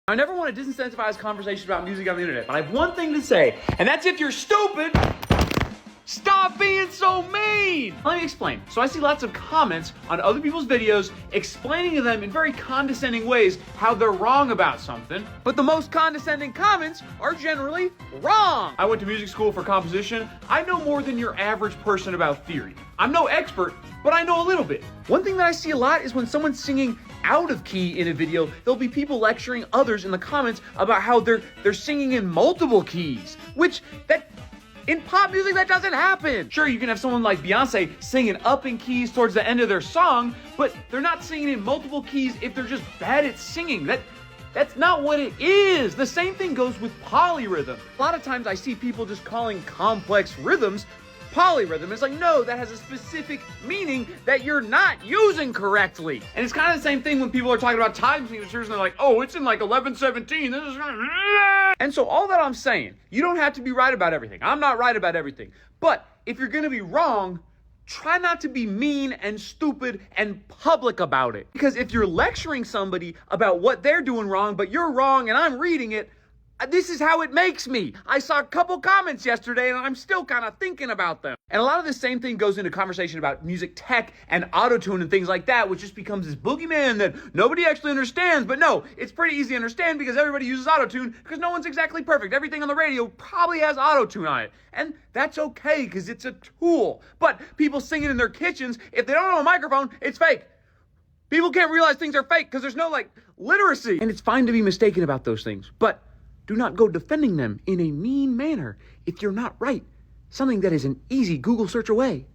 I never want to disincentivize conversations about music on the internet, but I have one thing to say, and that's if you're stupid, stop being so mean! Let me explain. So I see lots of comments on other people's videos explaining to them in very condescending ways how they're wrong about something, but the most condescending comments are generally wrong. I went to music school for composition. I know more than your average person about theory. I'm no expert, but I know a little bit. One thing that I see a lot is when someone's singing out of key in a video, there'll be people lecturing others in the comments about how they're singing in multiple keys, which in pop music, that doesn't happen. Sure, you can have someone like Beyonce singing up in keys towards the end of their song, but they're not singing in multiple keys if they're just bad at singing. That's not what it is. The same thing goes with polyrhythm. A lot of times I see people just calling complex rhythms polyrhythm. It's like, no, that has a specific meaning that you're not using correctly. And it's kind of the same thing when people are talking about time signatures and they're like, oh, it's in like 1117. This is and so all that I'm saying, you don't have to be right about everything. I'm not right about everything. But if you're going to be wrong, try not to be mean and stupid and public about it. Because if you're lecturing somebody about what they're doing wrong, but you're wrong and I'm reading it, this is how it makes me. I saw a couple comments yesterday and I'm still kind of thinking about them. And a lot of the same thing goes into conversation about music tech and autotune and things like that, which just becomes this boogeyman that nobody actually understands. But no, it's pretty easy to understand because everybody uses autotune because no one's exactly perfect. Everything on the radio probably has autotune on it. And that's okay because it's a tool. But people singing in their kitchens, if they don't have a microphone, it's fake. People can't realize things are fake because there's no literacy. And it's fine to be mistaken about those things. But do not go defending them in a mean manner if you're not right. Something that is an easy Google search away.